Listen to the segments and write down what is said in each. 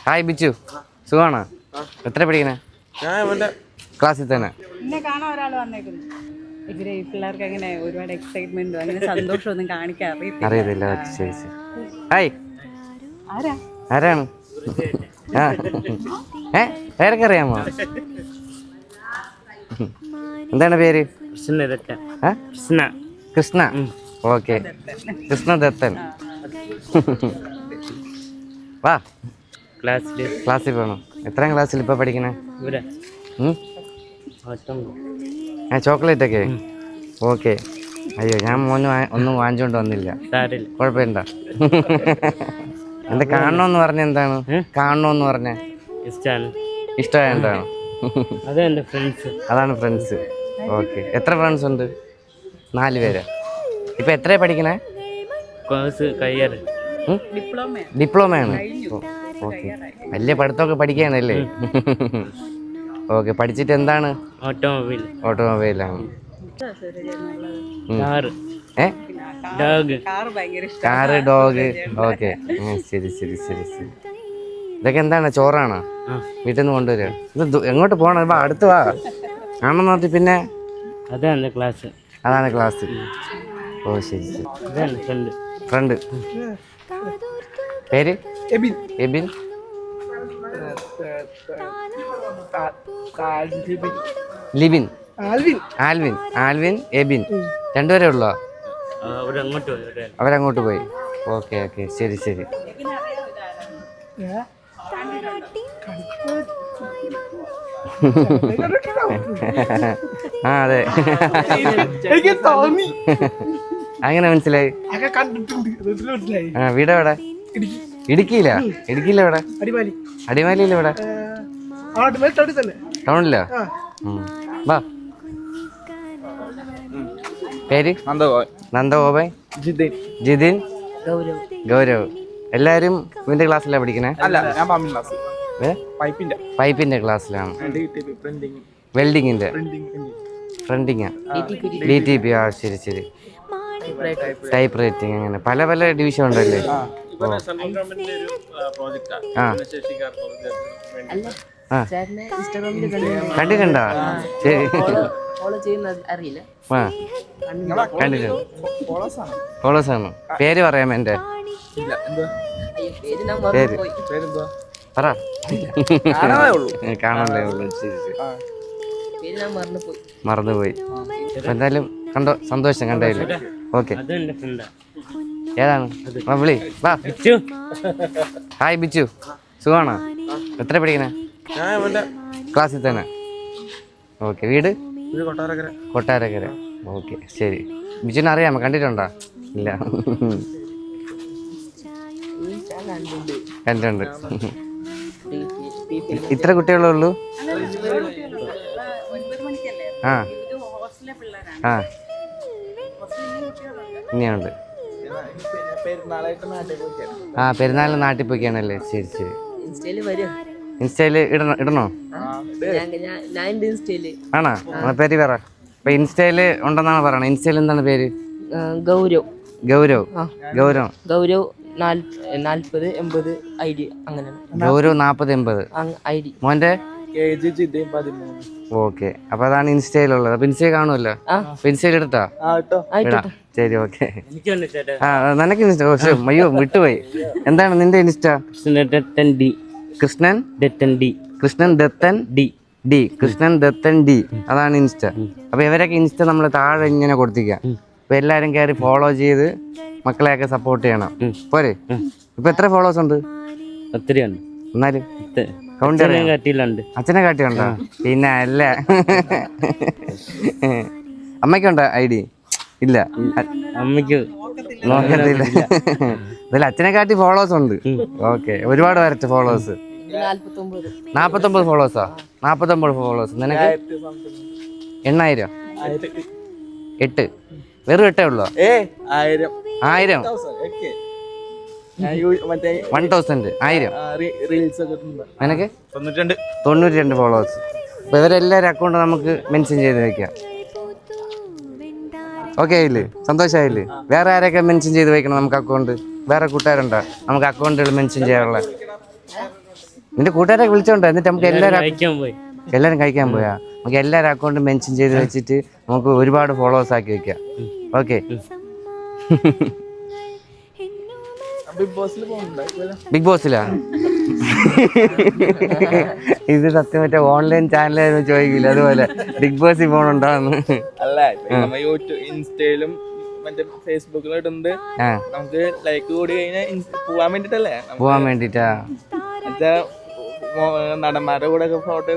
Hi Bichu, സുഖമാണോ? എത്ര പഠിക്കണേ? ക്ലാസ്സിൽ തന്നെ. എന്നെ കാണാൻ ഒരാൾ വന്നേക്കുന്നു. ഇവരെ ഈ പിള്ളേർക്ക് അങ്ങനെ ഒരുപാട് എക്സൈറ്റ്മെന്റോ അങ്ങനെ സന്തോഷമൊന്നും കാണിക്കാൻ അറിയത്തില്ല. ശരി ശരി. ഹായ്, ആരാ ആരാണ്? ആ പേരൊക്കെ അറിയാമോ? എന്താണ് പേര്? കൃഷ്ണ. ഓക്കെ, കൃഷ്ണദത്തൻ. വാ, ക്ലാസ്സിൽ പോകണം. എത്രാം ക്ലാസ്സിൽ ഇപ്പൊ പഠിക്കണേ? ചോക്ലേറ്റ് ഒക്കെ. ഓക്കെ. അയ്യോ, ഞാൻ മോന് ഒന്നും വാങ്ങിച്ചോണ്ട് വന്നില്ല. കുഴപ്പമില്ല. എന്താ കാണണോന്ന് പറഞ്ഞ? എന്താണ് കാണണോന്ന് പറഞ്ഞ? ഇഷ്ടമായിട്ടാണ്. അതാണ് ഫ്രണ്ട്സ്. ഓക്കെ. എത്ര ഫ്രണ്ട്സ് ഉണ്ട്? 4 പേര്. ഇപ്പൊ എത്രയാ പഠിക്കണേ? ഡിപ്ലോമയാണ്. ഓക്കെ, വലിയ പഠിത്തമൊക്കെ പഠിക്കാനല്ലേ? ഓക്കെ. പഠിച്ചിട്ട് എന്താണ്? ഓട്ടോമൊബൈലാണ്. Car, dog. ഓക്കെ, ശരി ശരി ശരി ശരി. ഇതൊക്കെ എന്താണ്? ചോറാണോ വീട്ടിൽ നിന്ന് കൊണ്ടുവരിക? ഇത് എങ്ങോട്ട് പോകണം? വാ, അടുത്ത് വാ. ആണെന്ന് നോക്കി. പിന്നെ അതാണ് ക്ലാസ്. ഓ ശരി ശരി. ഫ്രണ്ട് പേര്? എബിൻ. ലിബിൻ. ആൽവിൻ, എബിൻ. രണ്ടുപേരേ ഉള്ളോ? അവരങ്ങോട്ട് പോയി. ഓക്കെ ഓക്കെ, ശരി ശരി. ആ അതെ, അങ്ങനെ മനസ്സിലായി. ആ, വീട് എവിടെ? ഇടുക്കിയില്ല. എവിടെ? അടിമാലിയില്ല. എവിടെ? ടൗണിലോ? വാ. പേര്? നന്ദഗോപൻ. ജിതിൻ. ഗൗരവ്. എല്ലാരും ഇവന്റെ ക്ലാസ്സിലാണ് പഠിക്കണേ? പൈപ്പിന്റെ ക്ലാസ്സിലാണ്. വെൽഡിങ്ങിന്റെ ഫ്രണ്ടിങ്. DTP. ആ ശരി ശരി. Type writing. അങ്ങനെ പല പല ഡിവിഷൻ ഉണ്ടല്ലേ? കണ്ടിട്ടുണ്ടോ? ശരി. കണ്ടിട്ടുണ്ട്. ഫോളോസ് ആണ്. പേര് പറയാമോ? എന്റെ പേര് പറ. കാണാനേ ഉള്ളൂ. ശരി ശരി. മറന്നുപോയി. എന്തായാലും കണ്ടോ, സന്തോഷം കണ്ടതില്. ഓക്കെ. ഏതാണ്? വിളി. വാ. ഹായ് ബിച്ചു, സുഖമാണോ? എത്ര പഠിക്കണേ? ക്ലാസ്സിൽ തന്നെ. ഓക്കെ. വീട്? കൊട്ടാരക്കര. ഓക്കെ, ശരി. ബിജുവിനെ അറിയാമോ? കണ്ടിട്ടുണ്ടോ? ഇല്ല. കണ്ടിട്ടുണ്ട്. ഇത്ര കുട്ടികളേ ഉള്ളൂ? ആ ആ, ഇനിയുണ്ട്. ആ, പെരുന്നാളിന് നാട്ടിൽ പോയിക്കാണല്ലേ? ശരി ശരി. ഇൻസ്റ്റയില് ഇടണോ? ആണോ? പേര് പറ. ഇപ്പൊ ഇൻസ്റ്റയില് ഉണ്ടെന്നാണ് പറയണത്. ഇൻസ്റ്റയിൽ എന്താണ് പേര്? ഗൗരവ്. 40-80 ID അങ്ങനെ. ഗൗരവ് 40-80 ID. മോന്റെ? ഓക്കെ. അപ്പൊ അതാണ് ഇൻസ്റ്റയിലുള്ളത്. അപ്പൊ ഇൻസ്റ്റയിൽ കാണുമല്ലോ. ഇൻസ്റ്റയിൽ ഇടട്ടാ? ശരി. ഓക്കെ. ആ, നിനക്ക് ഇൻസ്റ്റ? അയ്യോ, വിട്ടുപോയി. എന്താണ് നിന്റെ insta? Krishnan Dathan D. Krishnan Dathan D. അതാണ് ഇൻസ്റ്റ. അപ്പൊ ഇവരൊക്കെ ഇൻസ്റ്റ നമ്മൾ താഴെ ഇങ്ങനെ കൊടുത്തിക്കാം. അപ്പൊ എല്ലാരും കയറി ഫോളോ ചെയ്ത് മക്കളെയൊക്കെ സപ്പോർട്ട് ചെയ്യണം. പോരെ? ഇപ്പൊ എത്ര ഫോളോവേഴ്സ് ഉണ്ട്? എന്നാലും അച്ഛനെ കാട്ടിയുണ്ടോ? പിന്നെ അല്ല. അമ്മയ്ക്കുണ്ടോ ID? ഇല്ല, അമ്മയ്ക്ക് നോക്കത്തില്ല. ഇതിൽ അച്ഛനെ കാട്ടി ഫോളോവേഴ്സ് ഉണ്ട്. ഓക്കെ. ഒരുപാട് വരച്ച ഫോളോവേഴ്സ്? 49 ഫോളോവേഴ്സാ? 49 ഫോളോവേഴ്സ്. നിനക്ക് 8,000? 8? വെറും 8 ഉള്ളോ? 1000? 1000? നിനക്ക് 92 ഫോളോവേഴ്സ്. അപ്പൊ ഇവരെല്ലാവരും അക്കൗണ്ട് നമുക്ക് മെൻഷൻ ചെയ്ത് വെക്കാം. ഓക്കെ ആയില്ലേ? സന്തോഷമായില്ലേ? വേറെ ആരെയൊക്കെ മെൻഷൻ ചെയ്ത് വെക്കണം നമുക്ക് അക്കൗണ്ട്? വേറെ കൂട്ടുകാരുണ്ടോ നമുക്ക് അക്കൗണ്ടുകൾ മെൻഷൻ ചെയ്യാനുള്ള? നിന്റെ കൂട്ടുകാരെ വിളിച്ചോണ്ടോ? എന്നിട്ട് നമുക്ക് കഴിക്കാൻ പോയി. എല്ലാവരും കഴിക്കാൻ പോയാ നമുക്ക് എല്ലാവരും അക്കൗണ്ട് മെൻഷൻ ചെയ്ത് വെച്ചിട്ട് നമുക്ക് ഒരുപാട് ഫോളോവേഴ്സ് ആക്കി വെക്കാം. ഓക്കെ. ബിഗ് ബോസിലാ? ഇത് സത്യം മറ്റേ ഓൺലൈൻ ചാനലായിരുന്നു ചോദിക്കില്ല, അതുപോലെ ബിഗ് ബോസിൽ പോകണുണ്ടാന്ന്. അല്ല യൂട്യൂബ് ഇൻസ്റ്റയിലും മറ്റേ ഫേസ്ബുക്കിലും ഇടുന്നത് നമുക്ക് ലൈക്ക് കൂടി കഴിഞ്ഞാൽ പോവാൻ വേണ്ടിട്ടല്ലേ? പോവാൻ വേണ്ടിട്ടാ നടന്മാരുടെ കൂടെ ഫോട്ടോ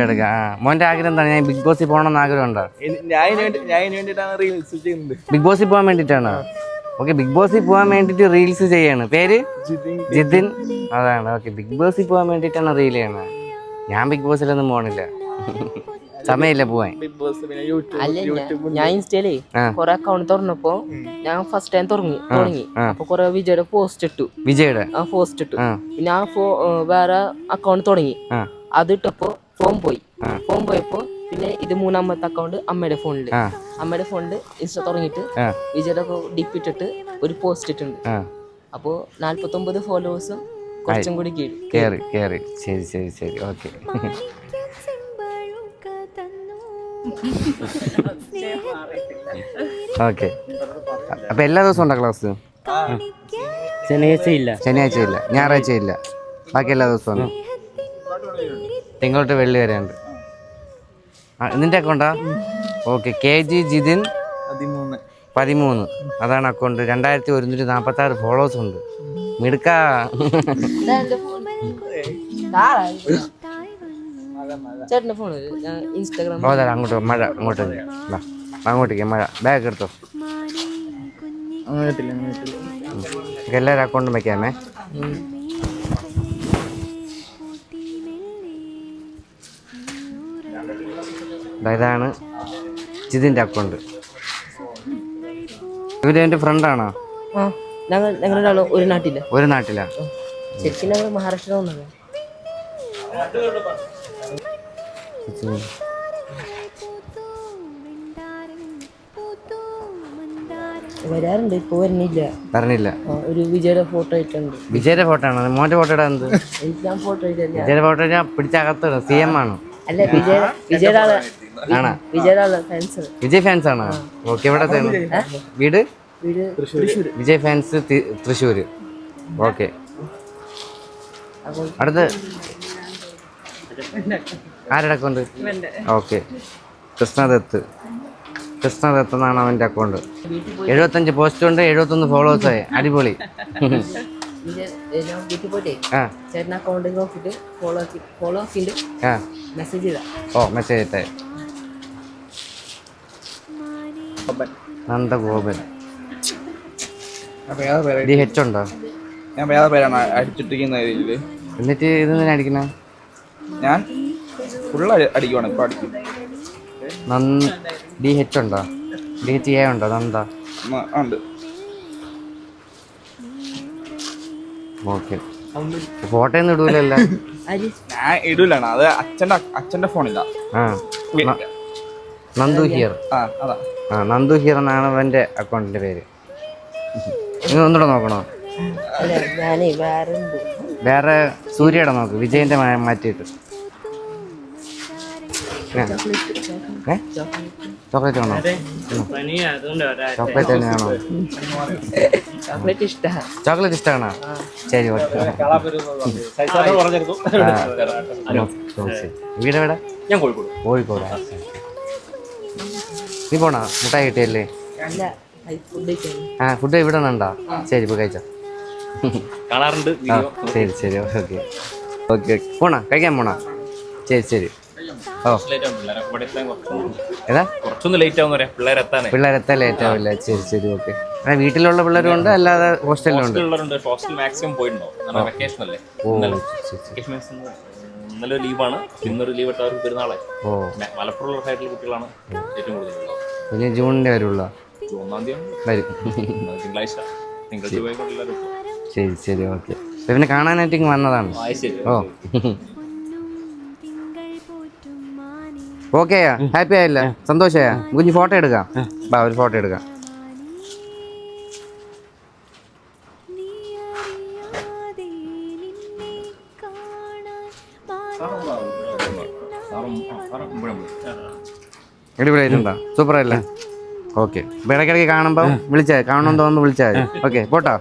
എടുക്കാം. മോന്റെ ആഗ്രഹം എന്താണ്? ഞാൻ ബിഗ് ബോസിൽ പോകണമെന്ന് ആഗ്രഹം ഉണ്ടോ? ഞാൻ ഇതിന് വേണ്ടിട്ടാണ് റീൽസ് ചെയ്യുന്നത്. ബിഗ് ബോസിൽ പോകാൻ വേണ്ടിട്ടാണ്? ഓക്കെ, ബിഗ് ബോസിൽ പോകാൻ വേണ്ടിട്ട് റീൽസ് ചെയ്യാണ്. പേര് ജിതിൻ. അതാണ്. ഓക്കെ, ബിഗ് ബോസിൽ പോകാൻ വേണ്ടിട്ടാണ് റീൽ ചെയ്യണത്. ഞാൻ ബിഗ് ബോസിലൊന്നും പോകണില്ല, സമയമില്ല പോവാൻ. ഞാൻ ഇൻസ്റ്റയിലേ കൊറേ അക്കൗണ്ട് തുറന്നപ്പോ ഞാൻ ഫസ്റ്റ് ടൈം തുടങ്ങി. അപ്പൊ കൊറേ വിജയുടെ പോസ്റ്റ് ഇട്ടു. വിജയുടെ പോസ്റ്റ് ഇട്ടു. പിന്നെ ആ വേറെ അക്കൗണ്ട് തുടങ്ങി. അത് ഇട്ടപ്പോ ഫോൺ പോയപ്പോ പിന്നെ ഇത് മൂന്നാമത്തെ അക്കൗണ്ട് അമ്മയുടെ ഫോണില്. അമ്മയുടെ ഫോണില് ഇൻസ്റ്റ തുടങ്ങിയിട്ട് വിജയുടെ ഡിപ്പ് ഇട്ടിട്ട് ഒരു പോസ്റ്റ് ഇട്ടുണ്ട്. അപ്പോ 49 ഫോളോവേഴ്സും കുറച്ചും കൂടി കേറി. ശരി ശരി ശരി. ഓക്കെ. ഓക്കെ. അപ്പൊ എല്ലാ ദിവസവും ഉണ്ടോ ക്ലാസ്? ശനിയാഴ്ച ഇല്ല, ഞായറാഴ്ച ഇല്ല, ബാക്കി എല്ലാ ദിവസവും ഉണ്ട്. തിങ്കൾ തൊട്ട് വെള്ളി വരെ ഉണ്ട്. നിന്റെ അക്കൗണ്ടാ? ഓക്കെ. KG ജിതിൻ 13, അതാണ് അക്കൗണ്ട്. 2146 ഫോളോവേഴ്സ് ഉണ്ട്. മിടുക്കാ. ചേട്ടന്റെ ഫോണ് ഇൻസ്റ്റാഗ്രാം. അങ്ങോട്ട് മഴ, അങ്ങോട്ടേക്ക് മഴ. ബാഗ് എടുത്തോ. എല്ലാവരും അക്കൗണ്ടും വെക്കാമേ. ഇതാണ് ജിതിൻ്റെ അക്കൗണ്ട്. ഇവര് എൻ്റെ ഫ്രണ്ടാണോ? ഞങ്ങൾ ഒരു നാട്ടിലാ. ശരിക്കും ഞങ്ങൾ മഹാരാഷ്ട്ര വന്നത്. വരാറുണ്ട്, ഇപ്പൊ വരണില്ല. ഒരു വിജയുടെ ഫോട്ടോ ഇട്ടുണ്ട്. വിജയുടെ ഫോട്ടോ ആണോ? മോന്റെ ഫോട്ടോ ഇടാ. എന്ത് ഞാൻ ഫോട്ടോ ഇട്ടില്ല. വിജയുടെ ഫോട്ടോ ഞാൻ പിടിച്ചകത്ത് CM ആണോ? അല്ല, വിജയുടെ ഫാൻസ്. വിജയ് ഫാൻസ് ആണോ? ഓക്കെ. എവിടെ വീട്? വിജയ് ഫാൻസ് തൃശ്ശൂര്. ഓക്കെ. അടുത്ത് ആരുടെ അക്കൗണ്ട്? ഓക്കെ. കൃഷ്ണദത്ത് എന്നാണ് അവൻ്റെ അക്കൗണ്ട്. 75 പോസ്റ്റ് ഉണ്ട്, 71 ഫോളോവേഴ്സ് ആയി. അടിപൊളി. ചേട്ടൻ അക്കൗണ്ട് നോക്കിട്ട് ഫോളോ ആക്കിട്ട് മെസ്സേജ് ചെയ്താ. മെസ്സേജ് ഇട്ടേ. നന്ദഗോപൻ. DH ഉണ്ടോ? ഞാൻ വേറെ പേരാണ് അടിച്ചിട്ടിരിക്കുന്ന രീതിയിൽ. എന്നിട്ട് ഇതെന്തിനാ അടിക്കണ? ഞാൻ ഫുള്ള് അടിക്കുവാണ് ഇപ്പൊ. അടിക്കും. DH ഉണ്ടോ? DHA ഉണ്ടോ? നന്ദ ഉണ്ട്. ഓക്കെ. ഫോട്ടോ ഒന്നും ഇടൂലല്ലോ? ഞാൻ ഇടൂലാണ്, അത് അച്ഛന്റെ ഫോണില്ല. നന്ദു ഹിയർ. അതാ. നന്ദു ഹിയർ എന്നാണ് അവൻ്റെ അക്കൗണ്ടിന്റെ പേര്. നിങ്ങൾ ഒന്നുകൂടെ നോക്കണോ? വേറെ സൂര്യയുടെ നോക്ക്. വിജയന്റെ മാറ്റിയിട്ട്. ചോക്ലേറ്റ് വേണോ? ചോക്ലേറ്റ് തന്നെയാണോ? ചോക്ലേറ്റ് ഇഷ്ടമാണോ? ശരി. വീട് എവിടെ? കോഴിക്കോട്. നീ പോണോ? മുട്ടായി കിട്ടിയല്ലേ? ഫുഡ് ഇവിടെ നിന്നുണ്ടോ? ശരി, ഇപ്പൊ കഴിച്ചോ. ശരി. ഓക്കെ. ഓക്കെ. പോണോ? കഴിക്കാൻ പോണോ? ശരി. പിള്ളേരെത്താൻ ലേറ്റ് ആവില്ല. ശരി. ഓക്കെ. വീട്ടിലുള്ള പിള്ളേരും ഉണ്ട്, അല്ലാതെ ഹോസ്റ്റലിലുണ്ട്. ഇന്നലെ ലീവാണ്, ഇന്നൊരു ലീവ് ഇട്ടവർക്ക് പെരുന്നാളെ. മലപ്പുറം സൈഡിലെ കുട്ടികളാണ് ഏറ്റവും കൂടുതൽ. ഇനി ജൂണിന്റെ വരുള്ള ജൂൺ 1 വരും. തിങ്കളാഴ്ച ശരി. ഓക്കെ. പിന്നെ കാണാനായിട്ട് ഇങ്ങ് വന്നതാണ്. ഓക്കെ. ഹാപ്പി ആയില്ല? സന്തോഷമായ? കുഞ്ഞ് ഫോട്ടോ എടുക്കാം. ഒരു ഫോട്ടോ എടുക്കാം. അടിപൊളിയായിട്ടുണ്ടോ? സൂപ്പർ അല്ലേ? ഓക്കെ. അപ്പോൾ ഇടയ്ക്കിടയ്ക്ക് കാണുമ്പോൾ കാണണമെന്ന് തോന്നുന്നു വിളിച്ചാൽ മതി. ഓക്കെ, പോട്ടോ.